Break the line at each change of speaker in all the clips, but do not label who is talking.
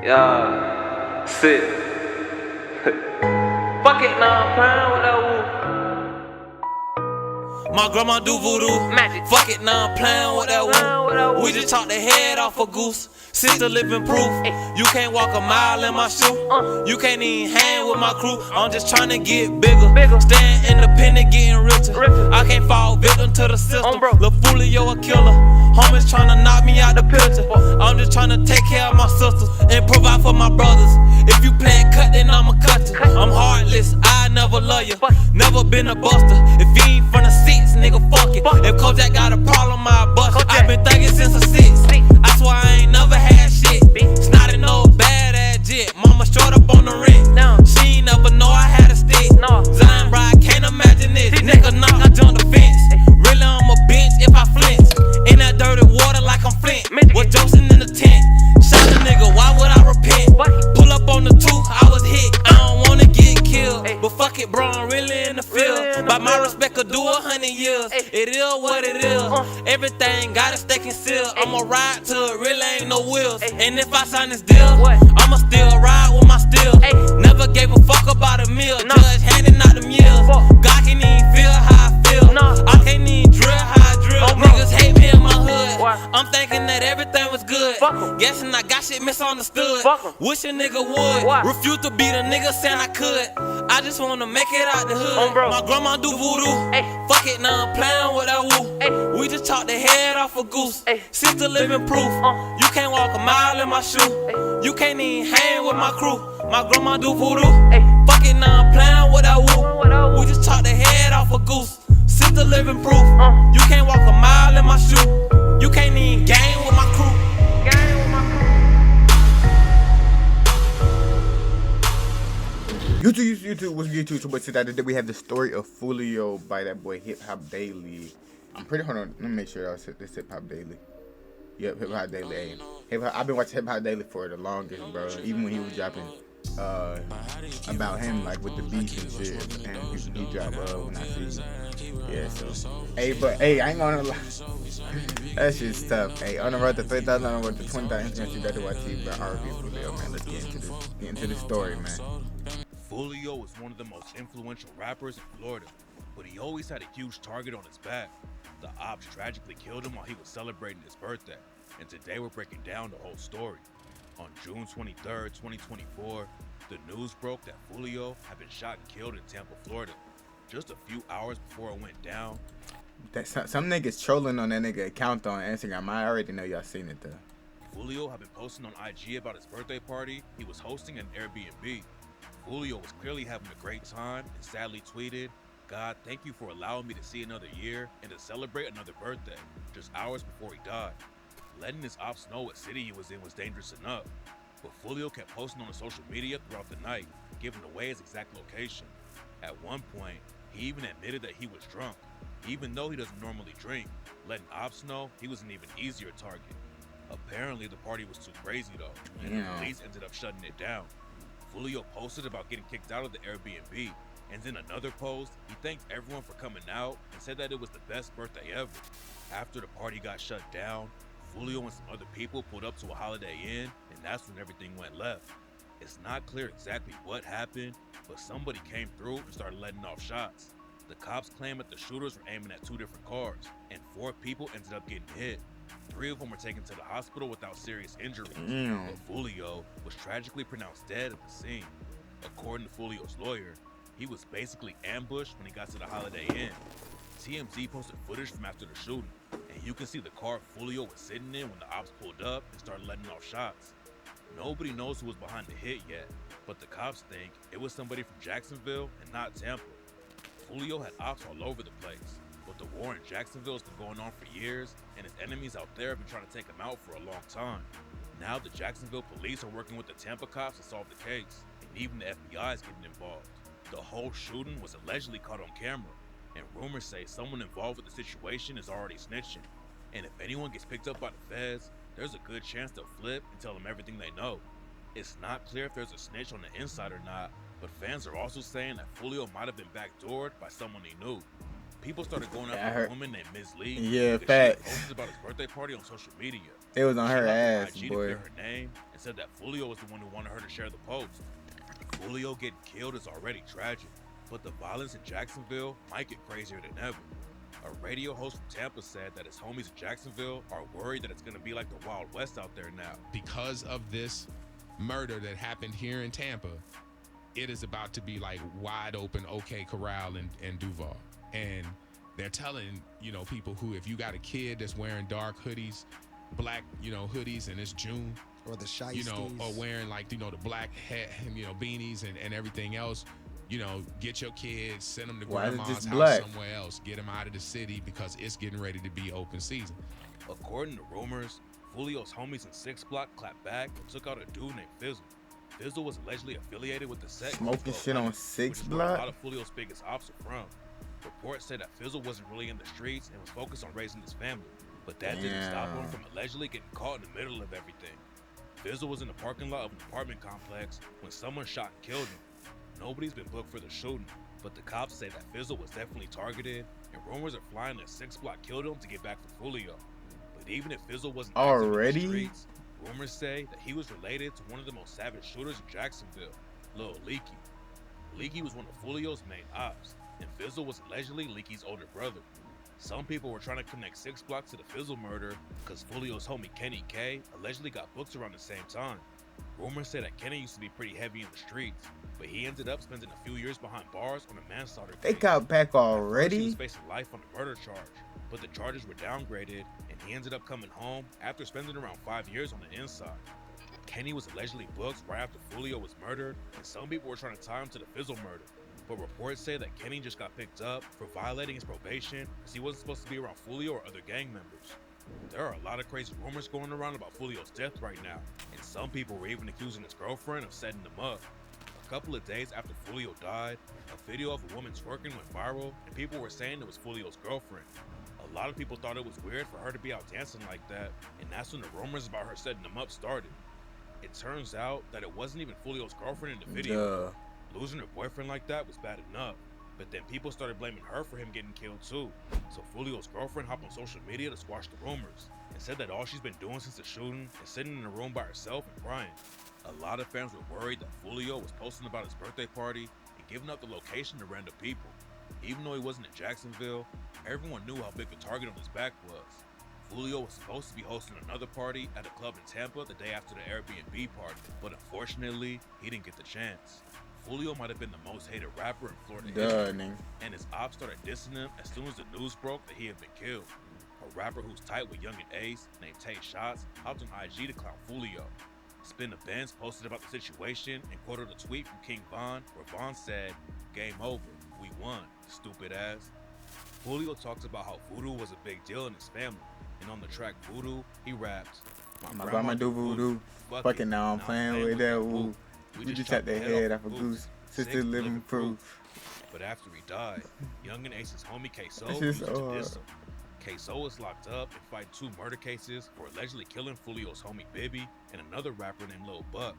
Yeah, sit. Fuck it, nah, I'm playing with that woo.
My grandma do voodoo.
Magic.
Fuck it, now I'm playing with that woo. We just chopped the head off a goose. Sister living proof. You can't walk a mile in my shoe. You can't even hang with my crew. I'm just trying to get bigger. Staying independent, getting richer. I can't fall victim to the system. Lil' Foolio a killer. Homies trying to knock me out the picture. I'm just trying to take care of my sisters and provide for my brothers. If you playin' cut, then I'ma cut you. I'm heartless, I never love you. Never been a buster. If you ain't from the six, nigga, fuck it. If Kojak got a problem, I bust it. I been thuggin' since a six. I swear I ain't never had shit. Snotty no bad ass jit. Mama short up on the rent. She ain't never know I had a stick. Zion ride, can't imagine this. Nigga knock, I jump the fence. Really, I'm a bench if I flinch. In that dirty water like I'm Flint. Was Joseph in the tent. Shot a nigga, why would I repent? Pull up on the two, I was hit. I don't wanna get killed. But fuck it, bro, I'm really in the field. By my respect, could do 100 years. It is what it is. Everything gotta stay concealed. I'ma ride till it really ain't no wheels. And if I sign this deal, I'ma still ride with my steel. Never gave a fuck about a meal. Judge handing out them years. God can't even feel how I feel. I can't even drill how I drill. Niggas hate me in my hood. I'm thinking that everything was good. Guessing I got shit misunderstood. Wish a nigga would. Refuse to be the nigga saying I could. I just wanna make it out the hood. My grandma do voodoo. Fuck it, now I'm playing with that woo. We just chopped the head off a goose. Sister living proof. You can't walk a mile in my shoe. You can't even hang with my crew. My grandma do voodoo. Fuck it, now I'm playing with that woo. We just chopped the head off a goose. Sister living proof. You can't walk a mile in my shoe. You can't even gang with my crew.
YouTube, what's YouTube? But today we have the story of Foolio by that boy Hip Hop Daily. I'm pretty, hold on, let me make sure that was this Hip Hop Daily. Yep, Hip Hop Daily. Hey, I've been watching Hip Hop Daily for the longest, bro. Even when he was dropping about him, like with the beef and shit, and he dropped when I see. Yeah, so hey, but hey, I ain't gonna lie, that shit's tough. Hey, on the road to 3,000, on the road to 20,000 Instagram, CDottyYT, but RV Foolio, man. Let's get into this story, man.
Foolio was one of the most influential rappers in Florida, but he always had a huge target on his back. The ops tragically killed him while he was celebrating his birthday, and today we're breaking down the whole story. On June 23rd, 2024, the news broke that Julio had been shot and killed in Tampa, Florida. Just a few hours before it went down.
Some niggas trolling on that nigga account on Instagram. I already know y'all seen it though.
Foolio had been posting on IG about his birthday party he was hosting at an Airbnb. Foolio was clearly having a great time and sadly tweeted, "God, thank you for allowing me to see another year and to celebrate another birthday," just hours before he died. Letting his ops know what city he was in was dangerous enough, but Foolio kept posting on his social media throughout the night, giving away his exact location. At one point, he even admitted that he was drunk, even though he doesn't normally drink, letting ops know he was an even easier target. Apparently, the party was too crazy though, and the police ended up shutting it down. Foolio posted about getting kicked out of the Airbnb, and in another post, he thanked everyone for coming out and said that it was the best birthday ever. After the party got shut down, Foolio and some other people pulled up to a Holiday Inn, and that's when everything went left. It's not clear exactly what happened, but somebody came through and started letting off shots. The cops claim that the shooters were aiming at 2 different cars, and 4 people ended up getting hit. 3 of them were taken to the hospital without serious injuries, but Foolio was tragically pronounced dead at the scene. According to Foolio's lawyer, he was basically ambushed when he got to the Holiday Inn. TMZ posted footage from after the shooting, and you can see the car Foolio was sitting in when the ops pulled up and started letting off shots. Nobody knows who was behind the hit yet, but the cops think it was somebody from Jacksonville and not Tampa. Foolio had ops all over the place, but the war in Jacksonville has been going on for years, and his enemies out there have been trying to take him out for a long time. Now the Jacksonville police are working with the Tampa cops to solve the case, and even the FBI is getting involved. The whole shooting was allegedly caught on camera, and rumors say someone involved with the situation is already snitching. And if anyone gets picked up by the feds, there's a good chance they'll flip and tell them everything they know. It's not clear if there's a snitch on the inside or not, but fans are also saying that Foolio might have been backdoored by someone he knew. People started going after a woman named Ms. Lee.
Yeah,
because she
facts.
posted about his birthday party on social media.
It was on her ass,
IG
boy.
to clear her name and said that Foolio was the one who wanted her to share the post. Julio getting killed is already tragic, but the violence in Jacksonville might get crazier than ever. A radio host from Tampa said that his homies in Jacksonville are worried that it's going to be like the Wild West out there now.
Because of this murder that happened here in Tampa, it is about to be like wide open OK Corral and Duval. And they're telling, people who, if you got a kid that's wearing dark hoodies, black, hoodies, and it's June,
or the shiesties,
or wearing like, the black hat, beanies and everything else, get your kids, send them to grandma's house somewhere else, get them out of the city because it's getting ready to be open season.
According to rumors, Foolio's homies in 6 Block clapped back and took out a dude named Fizzle. Fizzle was allegedly affiliated with the set.
Smoking shit on 6 Block?
A lot of Foolio's biggest ops are from. Reports say that Fizzle wasn't really in the streets and was focused on raising his family, but that didn't stop him from allegedly getting caught in the middle of everything. Fizzle was in the parking lot of an apartment complex when someone shot and killed him. Nobody's been booked for the shooting, but the cops say that Fizzle was definitely targeted, and rumors are flying that 6 Block killed him to get back for Foolio. But even if Fizzle wasn't already in the streets, rumors say that he was related to one of the most savage shooters in Jacksonville, Lil Leaky. Leaky was one of Foolio's main ops, and Fizzle was allegedly Leaky's older brother. Some people were trying to connect 6 Block to the Fizzle murder because Foolio's homie Kenny K allegedly got booked around the same time. Rumors say that Kenny used to be pretty heavy in the streets, but he ended up spending a few years behind bars on a manslaughter case.
They got back already?
He was facing life on a murder charge, but the charges were downgraded, and he ended up coming home after spending around 5 years on the inside. Kenny was allegedly booked right after Foolio was murdered, and some people were trying to tie him to the Fizzle murder. But reports say that Kenny just got picked up for violating his probation because he wasn't supposed to be around Foolio or other gang members. There are a lot of crazy rumors going around about Foolio's death right now, and some people were even accusing his girlfriend of setting him up. A couple of days after Foolio died, a video of a woman twerking went viral, and people were saying it was Foolio's girlfriend. A lot of people thought it was weird for her to be out dancing like that, and that's when the rumors about her setting him up started. It turns out that it wasn't even Foolio's girlfriend in the video. Losing her boyfriend like that was bad enough, but then people started blaming her for him getting killed too. So Foolio's girlfriend hopped on social media to squash the rumors and said that all she's been doing since the shooting is sitting in a room by herself and crying. A lot of fans were worried that Foolio was posting about his birthday party and giving out the location to random people. Even though he wasn't in Jacksonville, everyone knew how big the target on his back was. Foolio was supposed to be hosting another party at a club in Tampa the day after the Airbnb party, but unfortunately, he didn't get the chance. Foolio might have been the most hated rapper in Florida history, and his ops started dissing him as soon as the news broke that he had been killed. A rapper who's tight with Young and Ace, named Tay Shots, hopped on IG to clown Foolio. Spin the Benz posted about the situation and quoted a tweet from King Von, where Von said, "Game over, we won, stupid ass." Foolio talks about how voodoo was a big deal in his family, and on the track Voodoo, he raps,
"My grandma do voodoo, fucking now I'm playing with that woo. We just chopped the head off a goose, sister living proof."
But after he died, Young and Ace's homie Queso used to diss him. Queso was locked up and fighting 2 murder cases for allegedly killing Foolio's homie Bibby and another rapper named Lil Buck.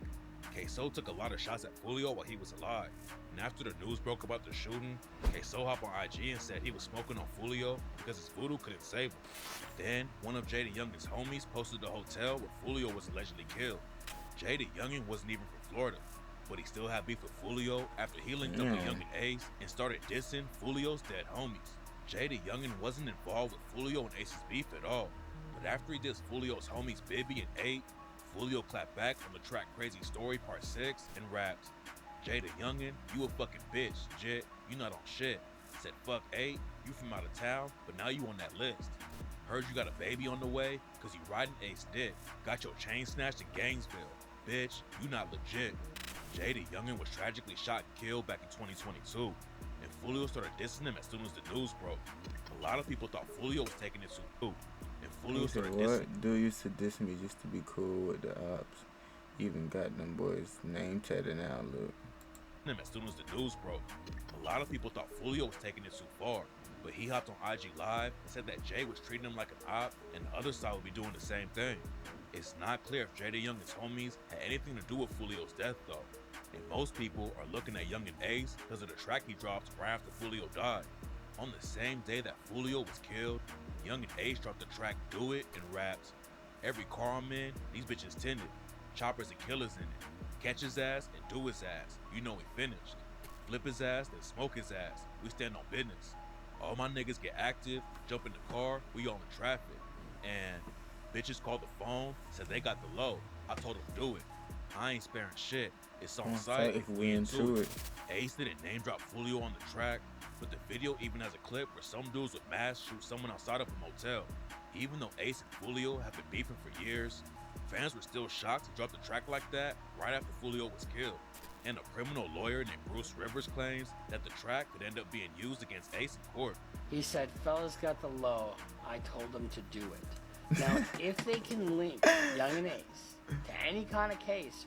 Queso took a lot of shots at Foolio while he was alive, and after the news broke about the shooting, Queso hopped on IG and said he was smoking on Foolio because his voodoo couldn't save him. Then, one of Jada Youngin's homies posted the hotel where Foolio was allegedly killed. Jada Youngin wasn't even from Florida, but he still had beef with Foolio after he linked up with Young and Ace and started dissing Foolio's dead homies. Jada Youngin wasn't involved with Foolio and Ace's beef at all, but after he dissed Foolio's homies Bibby and 8, Foolio clapped back on the track Crazy Story Part 6 and raps, "Jada Youngin, you a fucking bitch, Jit, you not on shit. Said fuck 8, you from out of town, but now you on that list. Heard you got a baby on the way, cause you riding Ace dick. Got your chain snatched in Gainesville. Bitch, you not legit." Jada Youngin was tragically shot and killed back in 2022, and Foolio started dissing him as soon as the news broke. A lot of people thought Foolio was taking it too, and Foolio started dissing.
What dude used to diss me just to be cool with the ops? Even got them boys name tatted now, look.
Him as soon as the news broke. A lot of people thought Foolio was taking it too far, but he hopped on IG Live and said that Jay was treating him like an op, and the other side would be doing the same thing. It's not clear if Jada Youngin's homies had anything to do with Foolio's death though, and most people are looking at Young and Ace because of the track he dropped right after Foolio died. On the same day that Foolio was killed, Young and Ace dropped the track Do It and raps, Every car I'm in, these bitches tended. Choppers and killers in it. Catch his ass and do his ass. You know we finished. Flip his ass, then smoke his ass. We stand on business. All my niggas get active, jump in the car, we all in traffic. And bitches called the phone, said they got the low. I told them do it. I ain't sparing shit. It's on site
if we into it.
Ace didn't name drop Foolio on the track, but the video even has a clip where some dudes with masks shoot someone outside of a motel. Even though Ace and Foolio have been beefing for years, fans were still shocked to drop the track like that right after Foolio was killed. And a criminal lawyer named Bruce Rivers claims that the track could end up being used against Ace in court.
He said, fellas got the low. I told them to do it. Now, if they can link Young and Ace to any kind of case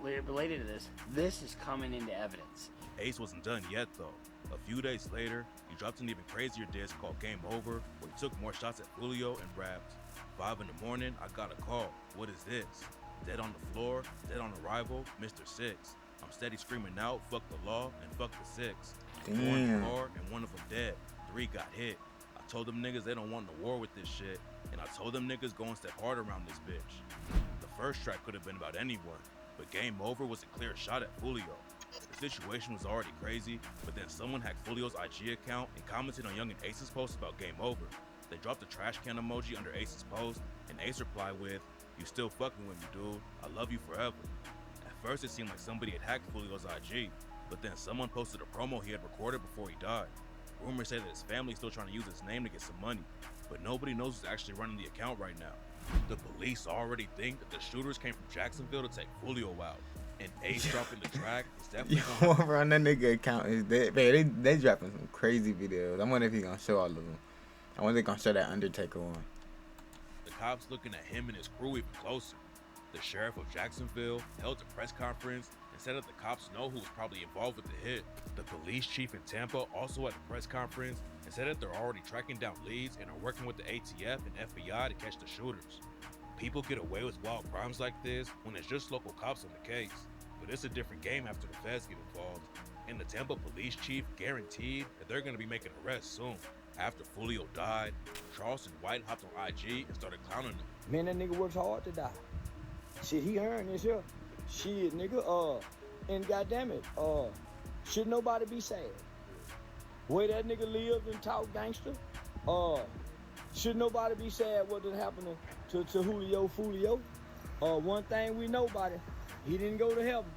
related to this is coming into evidence.
Ace wasn't done yet though. A few days later, he dropped an even crazier disc called Game Over, where he took more shots at Julio and rapped. 5 in the morning, I got a call. What is this? Dead on the floor, dead on arrival, Mr. Six. I'm steady screaming out, fuck the law and fuck the six. 4 in the car and 1 of them dead. 3 got hit. I told them niggas they don't want no war with this shit, and I told them niggas go and step hard around this bitch. The first track could have been about anyone, but Game Over was a clear shot at Foolio. The situation was already crazy, but then someone hacked Foolio's IG account and commented on Young and Ace's post about Game Over. They dropped a trash can emoji under Ace's post, and Ace replied with, "You still fucking with me, dude. I love you forever." At first it seemed like somebody had hacked Foolio's IG, but then someone posted a promo he had recorded before he died. Rumors say that his family is still trying to use his name to get some money, but nobody knows who's actually running the account right now. The police already think that the shooters came from Jacksonville to take Foolio out, and Ace dropping the track is definitely
Whoever on that nigga account is dead. Man, they dropping some crazy videos. I wonder if he's gonna show all of them. I wonder if they're gonna show that Undertaker one.
The cops looking at him and his crew even closer. The sheriff of Jacksonville held a press conference and said that the cops know who was probably involved with the hit. The police chief in Tampa also had a press conference and said that they're already tracking down leads and are working with the ATF and FBI to catch the shooters. People get away with wild crimes like this when it's just local cops on the case, but it's a different game after the feds get involved. And the Tampa police chief guaranteed that they're going to be making arrests soon. After Foolio died, Charleston White hopped on IG and started clowning him.
Man, that nigga works hard to die. Shit, he earned this here. Shit, nigga, and goddamn it, should nobody be sad? Way that nigga live and talk gangster, should nobody be sad what did happen to Julio Foolio? One thing we know about it, he didn't go to heaven.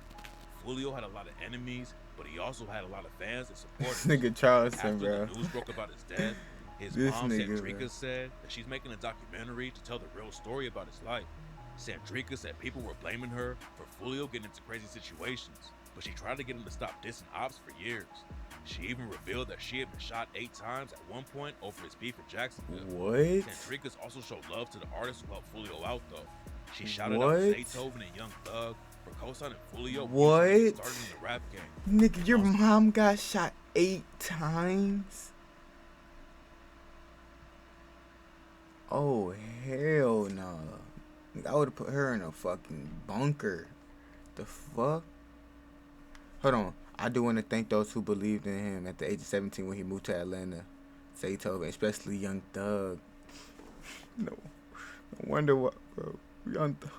Foolio had a lot of enemies, but he also had a lot of fans and supporters.
This nigga Charleston,
After
bro.
the news broke about his death, his
This
mom,
nigga,
Sandrika,
bro.
said that she's making a documentary to tell the real story about his life. Sandrika said people were blaming her for Foolio getting into crazy situations, but she tried to get him to stop dissing ops for years. She even revealed that she had been shot 8 times at one point over his beef in Jacksonville.
What?
Sandrika's also showed love to the artists who helped Foolio out though. She shouted out Beethoven and Young Thug for co-signing Foolio when he started in the rap game.
Nigga, your mom got shot 8 times? Oh, hell no. I would have put her in a fucking bunker. The fuck? Hold on. I do want to thank those who believed in him at the age of 17 when he moved to Atlanta. Beethoven, especially Young Thug. No. I wonder what, bro. Young Thug.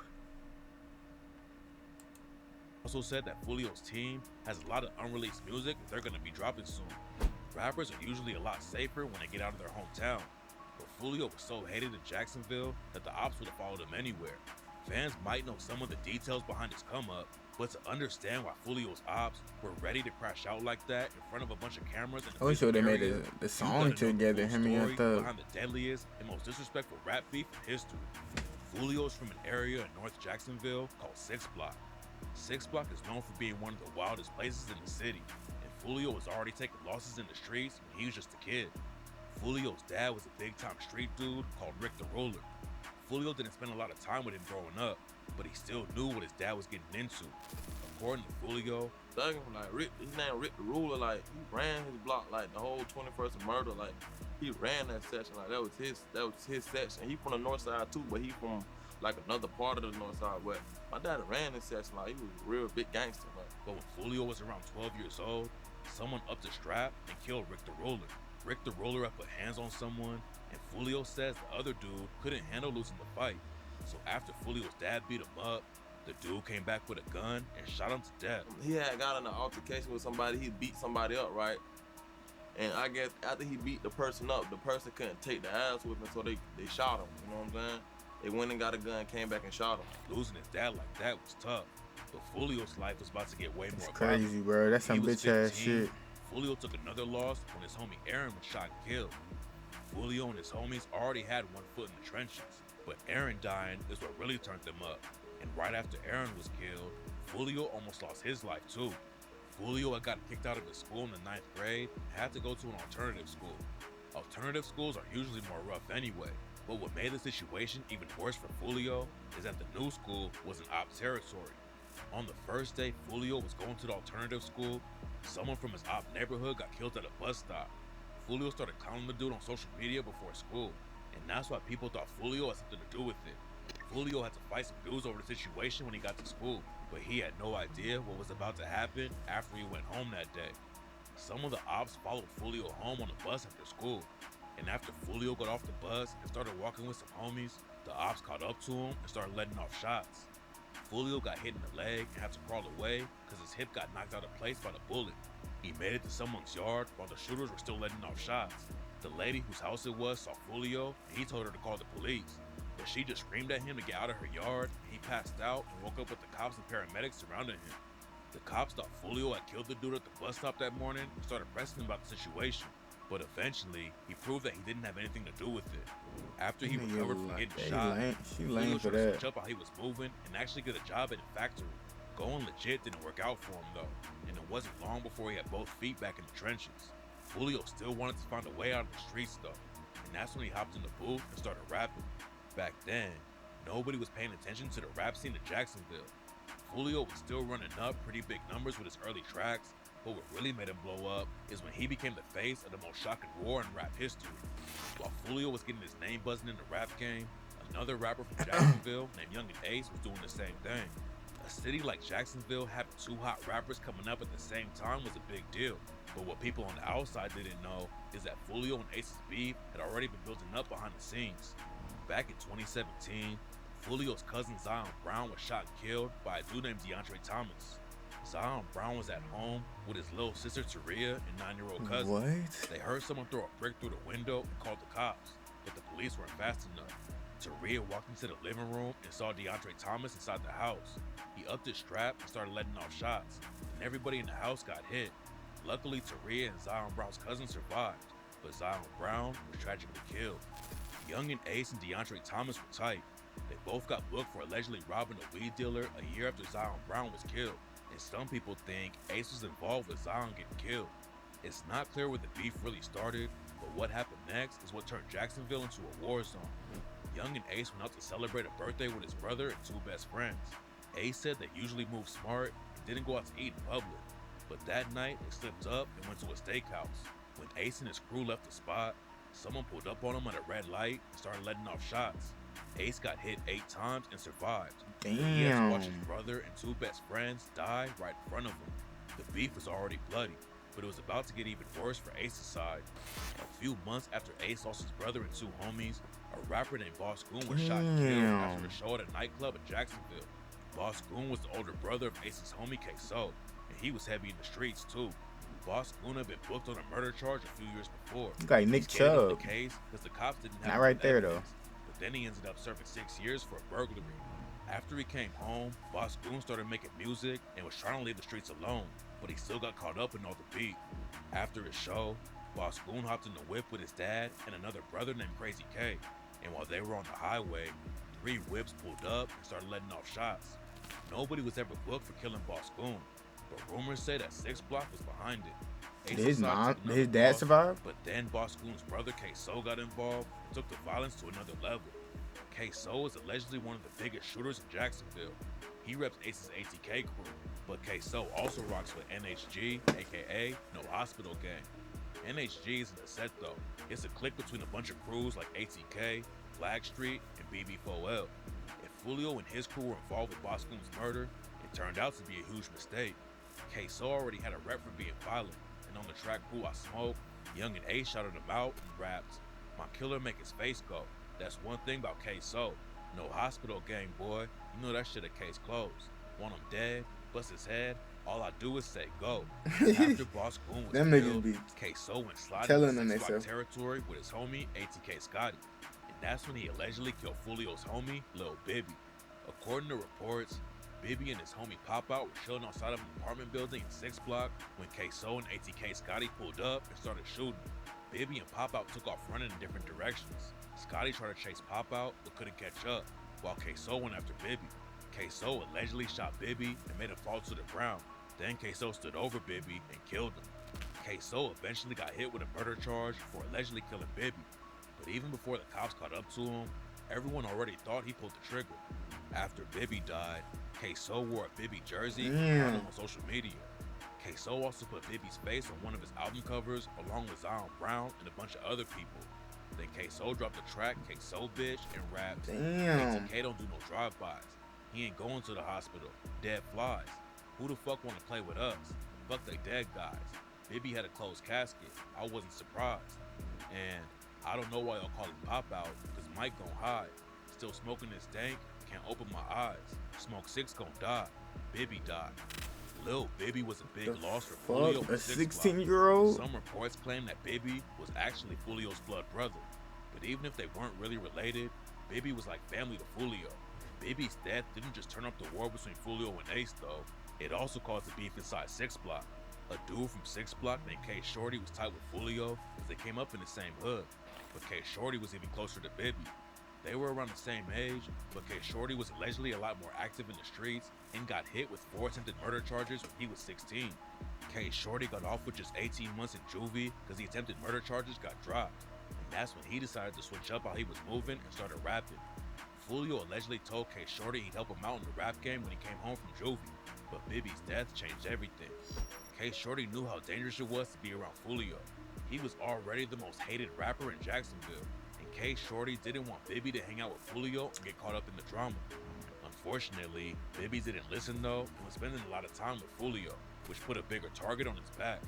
Also said that Foolio's team has a lot of unreleased music that they're going to be dropping soon. Rappers are usually a lot safer when they get out of their hometown, but Foolio was so hated in Jacksonville that the ops would have followed him anywhere. Fans might know some of the details behind his come up, but to understand why Foolio's ops were ready to crash out like that in front of a bunch of cameras in
I wish they made the song together, him and Young Thug.
Behind the deadliest and most disrespectful rap beef in history. Foolio's from an area in North Jacksonville called 6 Block. 6 Block is known for being one of the wildest places in the city, and Foolio was already taking losses in the streets when he was just a kid. Foolio's dad was a big-time street dude called Rick the Ruler. Foolio didn't spend a lot of time with him growing up, but he still knew what his dad was getting into. According to Foolio,
Like Rick, his name Rick the Ruler, like he ran his block, like the whole 21st and Murder, like he ran that section, like that was his section. He from the north side too, but he from like another part of the north side. But my dad ran this section, like he was a real big gangster. Like.
but when Foolio was around 12 years old, someone upped a strap and killed Rick the Ruler. Rick the Ruler had put hands on someone, and Foolio says the other dude couldn't handle losing the fight. So after Foolio's dad beat him up, the dude came back with a gun and shot him to death.
He had got in an altercation with somebody. He beat somebody up, right? And I guess after he beat the person up, the person couldn't take the ass whipping, so they shot him. You know what I'm saying? They went and got a gun, came back and shot him.
Losing his dad like that was tough, but Foolio's life was about to get way more
crazy,
violent.
bro. That's some
He was
bitch ass
15.
shit.
Foolio took another loss when his homie Aaron was shot and killed. Foolio and his homies already had one foot in the trenches, but Aaron dying is what really turned them up. And right after Aaron was killed, Foolio almost lost his life too. Foolio had gotten kicked out of his school in the 9th grade and had to go to an alternative school. Alternative schools are usually more rough anyway, but what made the situation even worse for Foolio is that the new school was in op territory. On the first day Foolio was going to the alternative school, someone from his op neighborhood got killed at a bus stop. Foolio started clowning the dude on social media before school, and that's why people thought Foolio had something to do with it. Foolio had to fight some dudes over the situation when he got to school, but he had no idea what was about to happen after he went home that day. Some of the ops followed Foolio home on the bus after school, and after Foolio got off the bus and started walking with some homies, the ops caught up to him and started letting off shots. Foolio got hit in the leg and had to crawl away because his hip got knocked out of place by the bullet. He made it to someone's yard while the shooters were still letting off shots. The lady whose house it was saw Foolio and he told her to call the police, but she just screamed at him to get out of her yard, and he passed out and woke up with the cops and paramedics surrounding him. The cops thought Foolio had killed the dude at the bus stop that morning and started pressing him about the situation, but eventually he proved that he didn't have anything to do with it. After he recovered from getting shot,
She
Julio
lame for
tried to
that.
switch up how he was moving and actually get a job at a factory. Going legit didn't work out for him though, and it wasn't long before he had both feet back in the trenches. Foolio still wanted to find a way out of the streets though, and that's when he hopped in the booth and started rapping. Back then, nobody was paying attention to the rap scene in Jacksonville. Foolio was still running up pretty big numbers with his early tracks, but what really made him blow up is when he became the face of the most shocking war in rap history. While Foolio was getting his name buzzing in the rap game, another rapper from Jacksonville named Young and Ace was doing the same thing. A city like Jacksonville having two hot rappers coming up at the same time was a big deal, but what people on the outside didn't know is that Foolio and Ace's beef had already been building up behind the scenes. Back in 2017, Foolio's cousin Zion Brown was shot and killed by a dude named DeAndre Thomas. Zion Brown was at home with his little sister Taria and 9-year-old cousin.
What?
They heard someone throw a brick through the window and called the cops, but the police weren't fast enough. Taria walked into the living room and saw DeAndre Thomas inside the house. He upped his strap and started letting off shots, and everybody in the house got hit. Luckily, Taria and Zion Brown's cousin survived, but Zion Brown was tragically killed. Young and Ace and DeAndre Thomas were tight. They both got booked for allegedly robbing a weed dealer a year after Zion Brown was killed, and some people think Ace was involved with Zion getting killed. It's not clear where the beef really started, but what happened next is what turned Jacksonville into a war zone. Young and Ace went out to celebrate a birthday with his brother and two best friends. Ace said they usually moved smart and didn't go out to eat in public, but that night they slipped up and went to a steakhouse. When Ace and his crew left the spot, someone pulled up on him at a red light and started letting off shots. Ace got hit 8 times and survived. He had to watch his
Damn.
brother and two best friends die right in front of him. The beef was already bloody, but it was about to get even worse for Ace's side. A few months after Ace lost his brother and two homies, a rapper named Boss Goon was shot and killed after a show at a nightclub in Jacksonville. Boss Goon was the older brother of Ace's homie K-So, and he was heavy in the streets too. Boss Goon had been booked on a murder charge a few years before.
You got Nick
He skated up
Chubb.
the case because the cops didn't have
Not right
enough
there, though.
evidence, but then he ended up serving 6 years for a burglary. After he came home, Boss Goon started making music and was trying to leave the streets alone, but he still got caught up in all the beef. After his show, Boss Goon hopped in the whip with his dad and another brother named Crazy K, and while they were on the highway, 3 whips pulled up and started letting off shots. Nobody was ever booked for killing Boss Goon, but rumors say that 6 Block was behind it.
Did
Ace
his
decided to
mom,
take
did
another
his dad
loss,
survive?
but then Boss Goon's brother K-So got involved and took the violence to another level. K-So is allegedly one of the biggest shooters in Jacksonville. He reps Ace's ATK crew, but K-So also rocks with NHG, aka No Hospital Gang. NHG isn't a set though. It's a clique between a bunch of crews like ATK, Flag Street, and BB4L. If Foolio and his crew were involved with Boss Goon's murder, it turned out to be a huge mistake. K-So already had a rep for being violent, and on the track Who I Smoke, Young and Ace shouted him out and rapped, "My killer make his face go." That's one thing about K-So. No hospital gang, boy. You know that shit a case closed. Want him dead, bust his head, all I do is say go. After Boss Goon was
Them niggas
killed,
be
K-So went sliding
telling
into
on
6 Block
themselves.
territory with his homie ATK Scotty. And that's when he allegedly killed Foolio's homie, Lil Bibby. According to reports, Bibby and his homie Pop Out were chilling outside of an apartment building in 6 Block when K-So and ATK Scotty pulled up and started shooting. Bibby and Pop Out took off running in different directions. Scotty tried to chase Pop Out but couldn't catch up, while K-So went after Bibby. K-So allegedly shot Bibby and made him fall to the ground. Then K-So stood over Bibby and killed him. K-So eventually got hit with a murder charge for allegedly killing Bibby. But even before the cops caught up to him, everyone already thought he pulled the trigger. After Bibby died, K-So wore a Bibby jersey and found him on social media. K-So also put Bibby's face on one of his album covers along with Zion Brown and a bunch of other people. Then K-So dropped the track K-So Bitch and rapped,
Damn.
ATK don't do no drive-bys. He ain't going to the hospital. Dead flies. Who the fuck wanna play with us? Fuck they dead guys. Bibby had a closed casket. I wasn't surprised. And I don't know why y'all call him Pop Out, cause Mike gon' hide. Still smoking this dank, can't open my eyes. Smoke 6 gon' die. Bibby died. Lil Bibby was a big loss for Foolio.
Fuck, a 16-year-old?
Some reports claim that Bibby was actually Foolio's blood brother. But even if they weren't really related, Bibby was like family to Foolio. Bibby's death didn't just turn up the war between Foolio and Ace though, it also caused the beef inside 6 Block. A dude from 6 Block named K Shorty was tight with Foolio because they came up in the same hood, but K Shorty was even closer to Bibby. They were around the same age, but K Shorty was allegedly a lot more active in the streets and got hit with 4 attempted murder charges when he was 16. K Shorty got off with just 18 months in juvie because the attempted murder charges got dropped, and that's when he decided to switch up while he was moving and started rapping. Foolio allegedly told K Shorty he'd help him out in the rap game when he came home from juvie, but Bibby's death changed everything. K Shorty knew how dangerous it was to be around Foolio. He was already the most hated rapper in Jacksonville, and K Shorty didn't want Bibby to hang out with Foolio and get caught up in the drama. Unfortunately, Bibby didn't listen though and was spending a lot of time with Foolio, which put a bigger target on his back.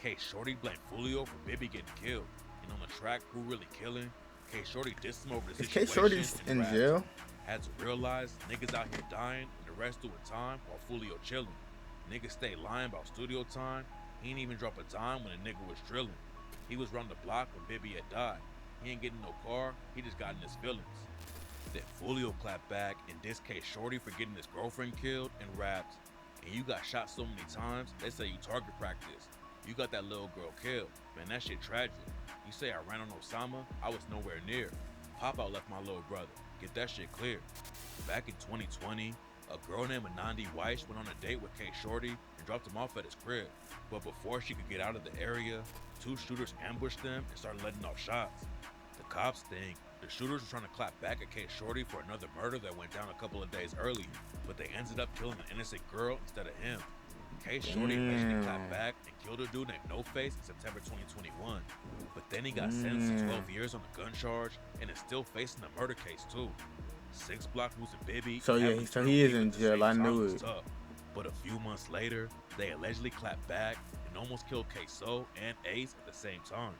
K Shorty blamed Foolio for Bibby getting killed, and on the track Who Really Killing, K Shorty dissed him over the
Is K
situation.
Shorty
and
in
rapped,
jail?
Had to realize niggas out here dying and the rest doing time while Foolio chilling. Niggas stay lying about studio time. He ain't even drop a dime when a nigga was drilling. He was round the block when Bibby had died. He ain't getting no car, he just got in his feelings. Then Foolio clapped back and dissed K Shorty for getting his girlfriend killed and rapped, and you got shot so many times, they say you target practice. You got that little girl killed. Man, that shit tragic. You say I ran on Osama, I was nowhere near. Pop Out left my little brother. Get that shit clear. Back in 2020, a girl named Anandi Weiss went on a date with K Shorty and dropped him off at his crib. But before she could get out of the area, 2 shooters ambushed them and started letting off shots. The cops think the shooters were trying to clap back at K Shorty for another murder that went down a couple of days earlier, but they ended up killing an innocent girl instead of him. K Shorty eventually clapped back and killed a dude named No Face in September 2021. But then he got sentenced to 12 years on a gun charge and is still facing a murder case too. 6 Block losing Bibby.
So yeah, so he is in jail. I knew it.
Tough. But a few months later, they allegedly clapped back and almost killed K-So and Ace at the same time.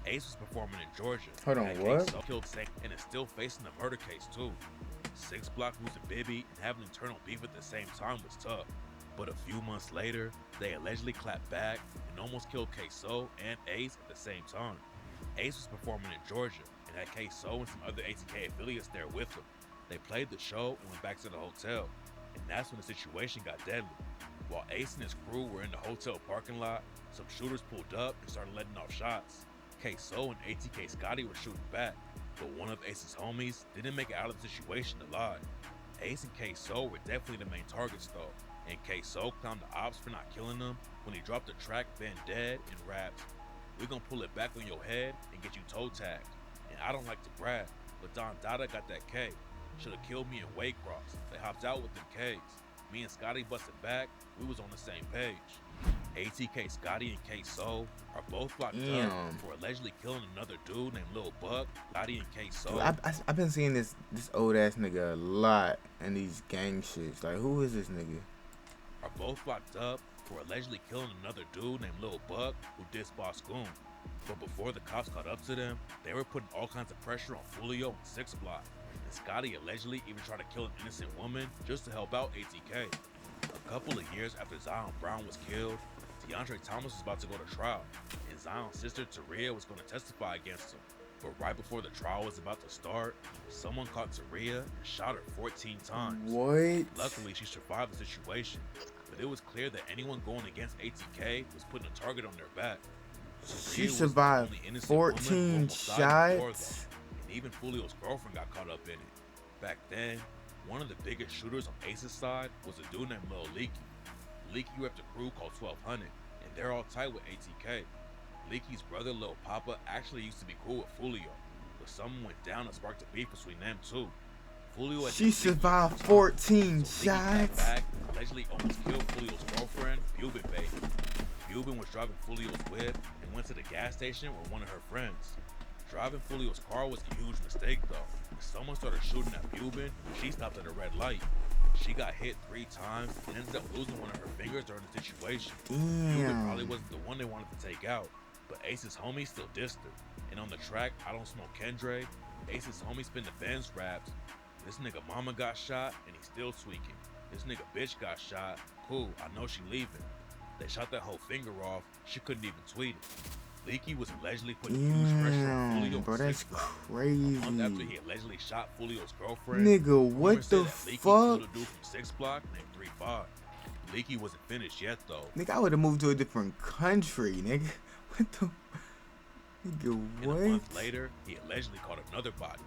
Ace was performing in Georgia.
Hold on,
and
what?
K-So killed Sank and is still facing a murder case too. 6 Block losing Bibby and having internal beef at the same time was tough. But a few months later, they allegedly clapped back and almost killed K-So and Ace at the same time. Ace was performing in Georgia and had K-So and some other ATK affiliates there with him. They played the show and went back to the hotel, and that's when the situation got deadly. While Ace and his crew were in the hotel parking lot, some shooters pulled up and started letting off shots. K-So and ATK Scotty were shooting back, but one of Ace's homies didn't make it out of the situation alive. Ace and K-So were definitely the main targets though, and K-So clowned the ops for not killing them when he dropped the track Been Dead and rapped, "We gon' pull it back on your head and get you toe tagged. And I don't like to brag, but Don Dada got that K. Should've killed me in Waycross. They hopped out with them Ks. Me and Scotty busted back, we was on the same page." ATK Scotty and K-So are both locked up for allegedly killing another dude named Lil Buck. Scotty and K-So.
I've been seeing this old ass nigga a lot in these gang shits. Like, who is this nigga?
Are both locked up for allegedly killing another dude named Lil Buck who dissed Boss Goon. But before the cops caught up to them, they were putting all kinds of pressure on Foolio and 6 Block. and Scotty allegedly even tried to kill an innocent woman just to help out ATK. A couple of years after Zion Brown was killed, DeAndre Thomas was about to go to trial, and Zion's sister Taria was going to testify against him. But right before the trial was about to start, someone caught Taria and shot her 14 times.
What?
Luckily, she survived the situation, but it was clear that anyone going against ATK was putting a target on their back.
She survived 14 shots.
And even Foolio's girlfriend got caught up in it. Back then, one of the biggest shooters on Ace's side was a dude named Lil Leaky. Leaky repped a crew called 1200, and they're all tight with ATK. Leaky's brother Lil Papa actually used to be cool with Foolio, but something went down and sparked a beef between them two. Foolio
She survived 14 shots.
Back, allegedly almost killed Foolio's girlfriend, Bubin Baby. Bubin was driving Foolio's whip and went to the gas station with one of her friends. Driving Foolio's car was a huge mistake though. When someone started shooting at Bubin, she stopped at a red light. She got hit 3 times and ended up losing one of her fingers during the situation. Bubin probably wasn't the one they wanted to take out, but Ace's homie still dissed her. And on the track, I Don't Smoke Kendre, Ace's homie spin the Benz raps. This nigga mama got shot and he's still tweaking. This nigga bitch got shot. Cool, I know she leaving. They shot that whole finger off. She couldn't even tweet it. Leaky was allegedly putting huge pressure on Foolio.
Bro, that's crazy.
A month after he allegedly shot Foolio's girlfriend,
nigga, what the
Leaky
fuck?
killed a dude from 6 Block named 3-5. Leaky wasn't finished yet though.
Nigga, I would have moved to a different country, nigga. What the? Nigga, what?
And a month later, he allegedly caught another body.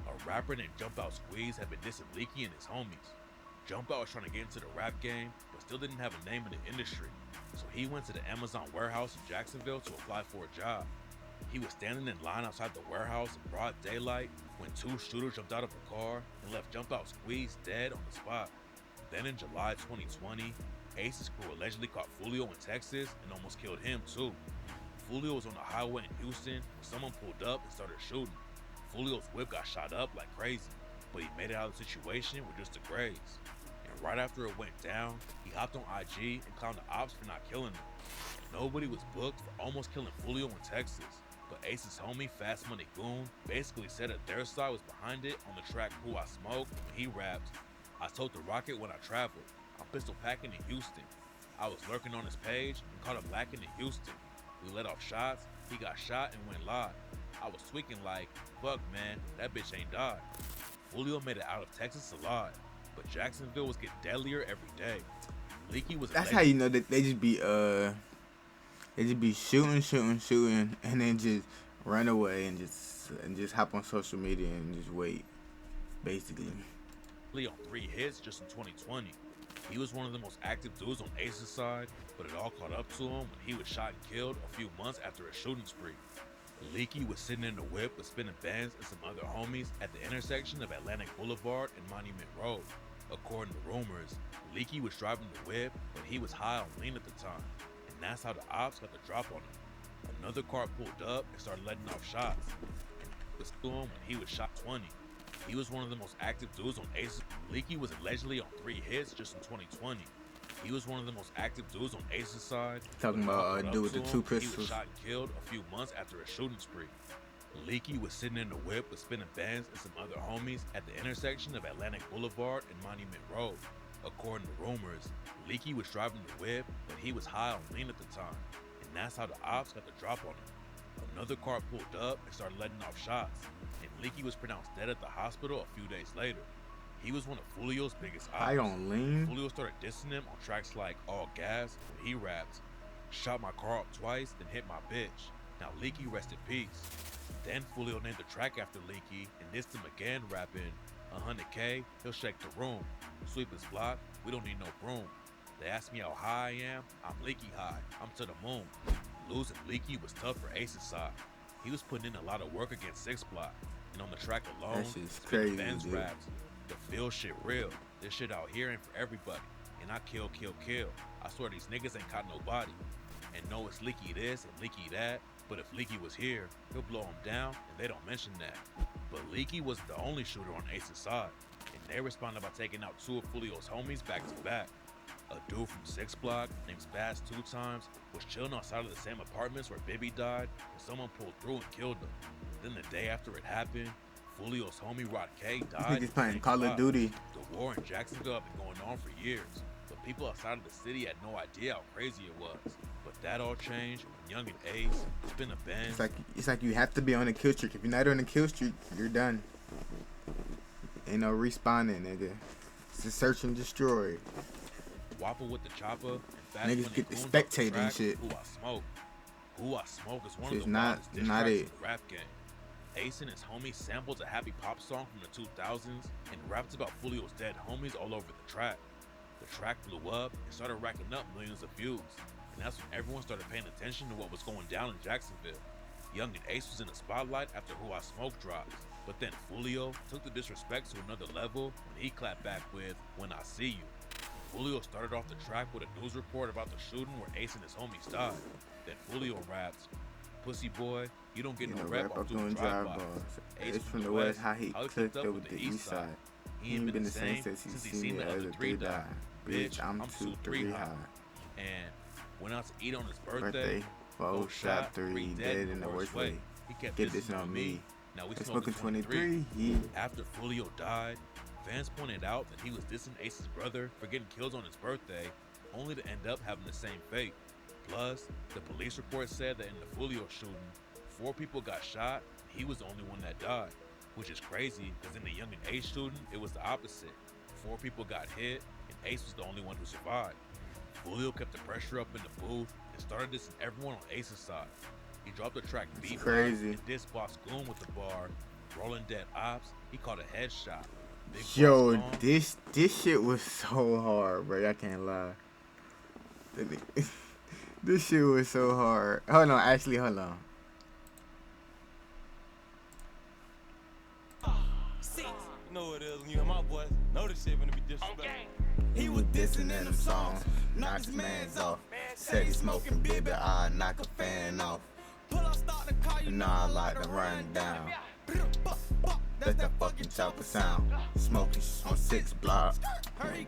A rapper named Jump Out Squeeze had been dissing Leaky and his homies. Jump Out was trying to get into the rap game, but still didn't have a name in the industry. So he went to the Amazon warehouse in Jacksonville to apply for a job. He was standing in line outside the warehouse in broad daylight when 2 shooters jumped out of a car and left Jump Out Squeeze dead on the spot. Then in July 2020, Ace's crew allegedly caught Foolio in Texas and almost killed him too. Foolio was on the highway in Houston when someone pulled up and started shooting. Foolio's whip got shot up like crazy, but he made it out of the situation with just a graze. And right after it went down, he hopped on IG and clowned the ops for not killing him. Nobody was booked for almost killing Foolio in Texas, but Ace's homie Fast Money Goon basically said that their side was behind it on the track Who I Smoke when he rapped, "I told the rocket when I traveled, I'm pistol packing in Houston. I was lurking on his page and caught him lacking in Houston. We let off shots, he got shot and went live. I was tweaking like, fuck man, that bitch ain't died." Julio made it out of Texas alive, but Jacksonville was getting deadlier every day. Leaky was
That's how you know that they just be shooting, and then just run away and just hop on social media and just wait, basically.
on 3 hits just in 2020. He was one of the most active dudes on Ace's side, but it all caught up to him when he was shot and killed a few months after a shooting spree. Leaky was sitting in the whip with spinning bands and some other homies at the intersection of Atlantic Boulevard and Monument Road. According to rumors, Leaky was driving the whip, but he was high on lean at the time, and that's how the ops got the drop on him. Another car pulled up and started letting off shots, and it was to him when he was shot 20. He was one of the most active dudes on Ace's. Leaky was allegedly on 3 hits just in 2020. He was one of the most active dudes on Ace's side.
Talking about a dude with the 2 pistols.
He was shot and killed a few months after a shooting spree. Leaky was sitting in the whip with spinning bands and some other homies at the intersection of Atlantic Boulevard and Monument Road. According to rumors, Leaky was driving the whip, but he was high on lean at the time, and that's how the ops got the drop on him. Another car pulled up and started letting off shots, and Leaky was pronounced dead at the hospital a few days later. He was one of Foolio's biggest ops.
High on lean?
Foolio started dissing him on tracks like All Gas when he rapped, "Shot my car up twice, then hit my bitch. Now Leaky rest in peace." Then Foolio named the track after Leaky and dissed him again rapping, "100K, he'll shake the room. Sweep his block, we don't need no broom. They ask me how high I am, I'm Leaky high, I'm to the moon." Losing Leaky was tough for Ace's side. He was putting in a lot of work against 6 Block, and on the track alone,
that shit's crazy,
Ben's
dude.
raps, the feel shit real. This shit out here ain't for everybody, and I kill. I swear these niggas ain't caught nobody. And know it's Leaky this and Leaky that, but if Leaky was here, he'll blow him down, and they don't mention that. But Leaky was the only shooter on Ace's side, and they responded by taking out 2 of Foolio's homies back to back. A dude from 6 Block, named Spaz 2 Times, was chilling outside of the same apartments where Bibby died when someone pulled through and killed him. Then the day after it happened, Foolio's homie Rod K died.
Niggas playing Call of Duty.
The war in Jacksonville had been going on for years, but people outside of the city had no idea how crazy it was. But that all changed when Young and Ace spin a Benz.
It's like you have to be on the kill streak. If you're not on the kill streak, you're done. Ain't no respawning, nigga. It's a search and destroy.
Whopper with the chopper. And
Niggas get the spectator and shit.
Who I Smoke. Who I Smoke is one
It's
of the
not-
wildest diss
not
tracks
it.
in the rap game. Ace and his homie sampled a happy pop song from the 2000s and raps about Foolio's dead homies all over the track. The track blew up and started racking up millions of views, and that's when everyone started paying attention to what was going down in Jacksonville. Young and Ace was in the spotlight after Who I Smoke dropped, but then Foolio took the disrespect to another level when he clapped back with When I See You. Foolio started off the track with a news report about the shooting where Ace and his homies died. Then Foolio raps, "Pussy boy, you don't get no rep off doing drive-bys."
It's from the west, how he clicked up with the east side. He ain't been the same since he seen the other three die. Bitch, I'm 2-3 high.
And went out to eat on his
Birthday, 4 shot, 3 dead in the worst way.
He kept
Get this on me.
Now we
It's
smoking
smoking
23.
23.
After Foolio died, fans pointed out that he was dissing Ace's brother for getting killed on his birthday, only to end up having the same fate. Plus, the police report said that in the Foolio shooting, 4 people got shot, and he was the only one that died, which is crazy because in the Young and Ace shooting, it was the opposite. 4 people got hit, and Ace was the only one who survived. Foolio kept the pressure up in the booth and started dissing everyone on Ace's side. He dropped the track Beat
crazy.
and dissed Boss Goon with the bar, Rolling Dead Ops, he caught a headshot. Big Boss
Yo,
gone.
this shit was so hard, bro. I can't lie. This shit was so hard. Hold on, actually, hold on.
You know what it is when you hear my voice. Know this shit gonna be disrespectful.
He was dissing in them songs, knocked his mans off. Said he smoking big, but I knock a fan off. And now I like to run down. That's that fucking chopper sound. Smoking on 6 blocks.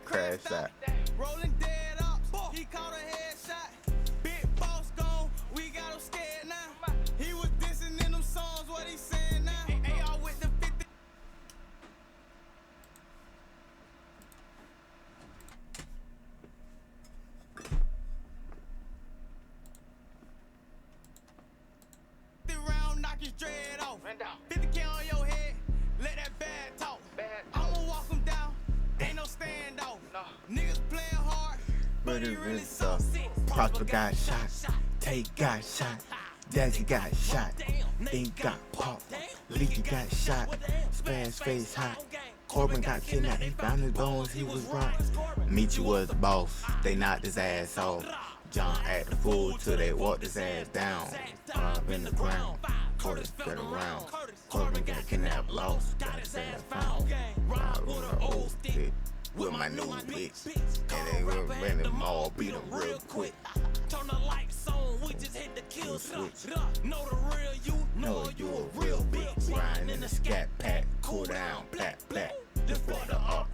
Crash out.
Rolling dead up, he caught a headshot. Big boss gone, we got him scared now. He was dissing in them songs, what he saying now? AR with the 50. Round, knock his dread off. 50K on your head, let that bad talk. I'ma walk him down, ain't no standoff. Niggas playing hard,
But it really sucks. Prosper got shot. Tate got shot. Dazzy got shot. Ink got popped. Leaky got shot. Spaz face hot. Corbin got kidnapped. He found his bones. He was wrong. Meechie was the boss. They knocked his ass off. John acted fool till they walked his ass down. Up in the ground. Curtis got around. Corbin got kidnapped, lost. Got his ass found. Ride with an old stick. With my new bitch. And they will run them all, beat them real quick.
Turn the lights on, we just hit the kill switch. Know the real you,
No, you a real bitch. Riding in a scat pack. Cool down, plat, plat. Just for the up.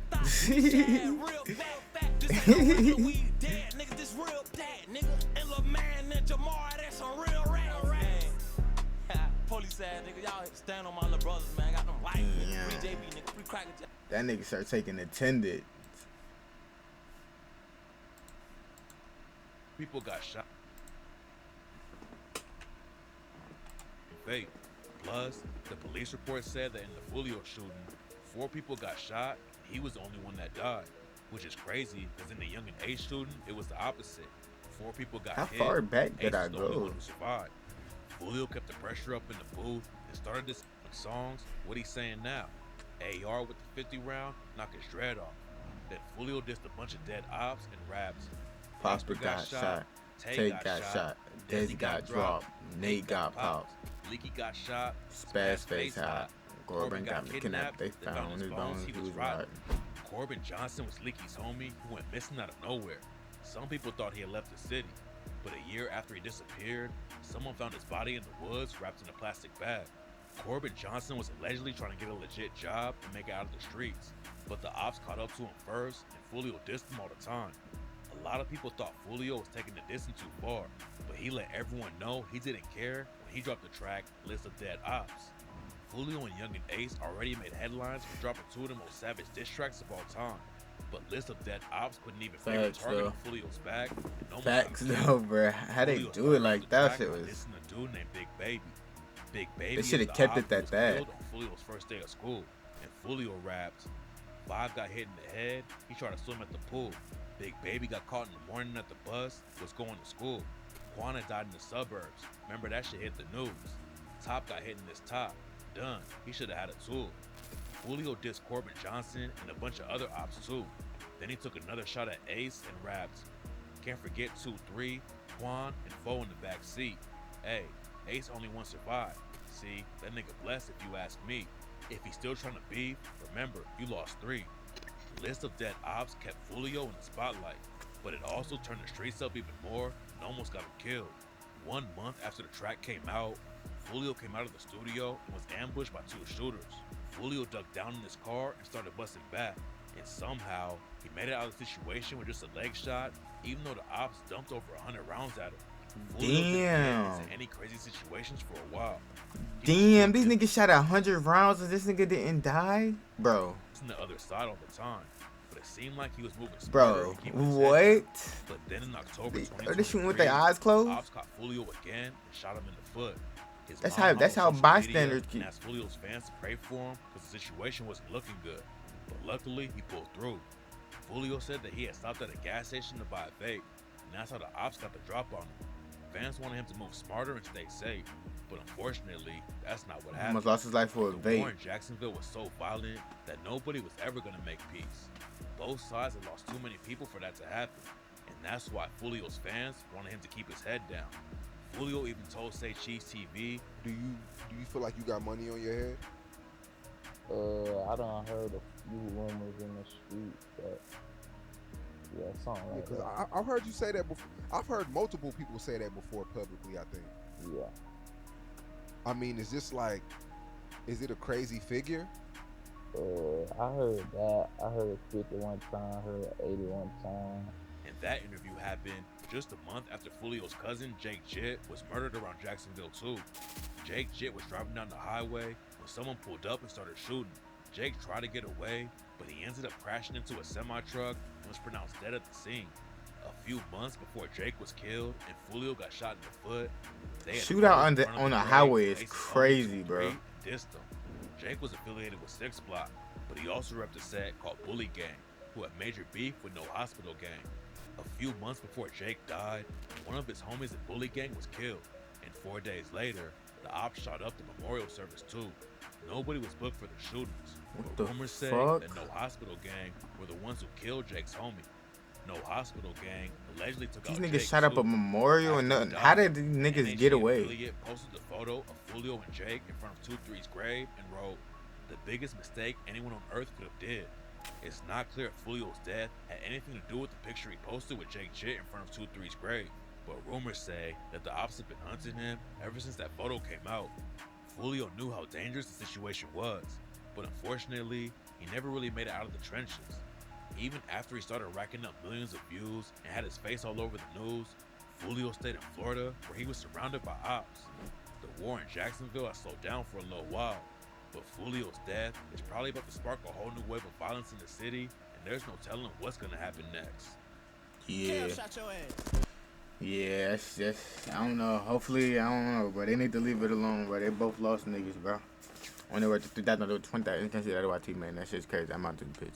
real bad, this ain't no real weed dead, nigga, this real bad, nigga. And lil' man and Jamar, that's some real rap. Police ass nigga, y'all stand on my little brothers, man. Got them white
Yeah.
free JB nigga, free cracker.
That nigga start taking attendance.
People got shot. Fake. Plus, the police report said that in the Foolio shooting, 4 people got shot, and he was the only one that died, which is crazy because in the Young and Ace shooting, it was the opposite. 4 people got
How
hit.
far back did
Ace
I
was the only
go?
one who survived. Julio kept the pressure up in the booth and started this songs. What he's saying now? AR with the 50 round, knock his dread off. Then Julio dissed a bunch of dead ops and raps.
Prosper got shot. Tate got shot. Desi got dropped. Nate got popped.
Leaky got shot.
Spaz face hot. Corbin got me kidnapped. They found his bones. He was riding.
Corbin Johnson was Leaky's homie who went missing out of nowhere. Some people thought he had left the city, but a year after he disappeared, someone found his body in the woods wrapped in a plastic bag. Corbin Johnson was allegedly trying to get a legit job and make it out of the streets, but the ops caught up to him first, and Foolio dissed him all the time. A lot of people thought Foolio was taking the distance too far, but he let everyone know he didn't care when he dropped the track List of Dead Ops. Foolio and Young and Ace already made headlines for dropping 2 of the most savage diss tracks of all time. But List of Dead Ops couldn't even break the
Facts,
target
though.
on Foolio's back. And almost
Facts
got him
though,
killed.
bro. How they
Foolio
do it
started
like
the
that
track
shit
by
was.
dissing a dude named Big Baby. Big Baby
They should
is
have
the
kept
op
it
who
at
was
that.
killed on Foolio's first day of school. And Foolio rapped, 5 got hit in the head, he tried to swim at the pool. Big Baby got caught in the morning at the bus, was going to school. Quana died in the suburbs, remember that shit hit the news. Top got hit in his top, done, he should have had a tool. Julio dissed Corbin Johnson and a bunch of other ops too. Then he took another shot at Ace and rapped, can't forget 2-3, Quan and Foe in the back seat. Hey, Ace only one survived. See, that nigga blessed if you ask me. If he's still trying to beef, remember, you lost 3. List of Dead Ops kept Foolio in the spotlight, but it also turned the streets up even more and almost got him killed. 1 month after the track came out, Foolio came out of the studio and was ambushed by 2 shooters. Foolio ducked down in his car and started busting back, and somehow he made it out of the situation with just a leg shot, even though the ops dumped over 100 rounds at him. Foolio didn't get into any crazy situations for a while.
Damn, these niggas shot 100 rounds and this nigga didn't die? Bro.
On the other side all the time, but it seemed like he was moving smarter
Bro,
and keeping his head
what?
down. But then in October
Are they shooting with
2023,
their eyes closed?
ops caught Foolio again and shot him in the foot. His
That's
mom
how-
went
that's
on
how
social
bystanders
media and
keep-
asked Foolio's fans to pray for him because the situation wasn't looking good. But luckily, he pulled through. Foolio said that he had stopped at a gas station to buy a vape, and that's how the ops got the drop on him. Fans wanted him to move smarter and stay safe, but unfortunately, that's not what happened.
Almost lost his life for a
The
vape.
war in Jacksonville was so violent that nobody was ever going to make peace. Both sides had lost too many people for that to happen, and that's why Foolio's fans wanted him to keep his head down. Foolio even told Say Cheese TV,
Do you feel like you got money on your head?
I done heard a few rumors in the street, but yeah, something
Yeah,
like
because
that.
I've heard you say that before. I've heard multiple people say that before publicly, I think.
Yeah.
I mean, is this like, is it a crazy figure?
I heard that. I heard 50 one time, heard 80 one time.
and that interview happened just a month after Foolio's cousin, Jake Jit, was murdered around Jacksonville too. Jake Jit was driving down the highway when someone pulled up and started shooting. Jake tried to get away, but he ended up crashing into a semi-truck and was pronounced dead at the scene. A few months before Jake was killed and Foolio got shot in the foot, they had
Shootout
fought
on
in
the
front of
on the
grave
highway
where
is
Ace's homies
crazy,
would
bro.
greet and dissed him. Jake was affiliated with 6 Block, but he also repped a set called Bully Gang, who had major beef with No Hospital Gang. A few months before Jake died, one of his homies in Bully Gang was killed, and 4 days later, the ops shot up the memorial service too. Nobody was booked for the shootings,
What
but
the
rumors say
fuck?
that No Hospital Gang were the ones who killed Jake's homie. No Hospital Gang allegedly took
These
out
niggas
Jake
shot up
too.
a memorial and
After
nothing.
he
How
died,
did these niggas
NHG
get away?
affiliate posted the photo of Foolio and Jake in front of 2-3's grave and wrote, "The biggest mistake anyone on earth could have did." It's not clear if Foolio's death had anything to do with the picture he posted with Jake Jit in front of 2-3's grave, but rumors say that the ops have been hunting him ever since that photo came out. Foolio knew how dangerous the situation was, but unfortunately, he never really made it out of the trenches. Even after he started racking up millions of views and had his face all over the news, Foolio stayed in Florida where he was surrounded by ops. The war in Jacksonville has slowed down for a little while, but Foolio's death is probably about to spark a whole new wave of violence in the city, and there's no telling what's gonna happen next.
Yeah. Yeah, that's just, I don't know. Hopefully, I don't know, bro. They need to leave it alone, bro. They both lost niggas, bro. On their way to 3,000, 20,000. You can see that YT, man. That shit's crazy. I'm out to the pitch.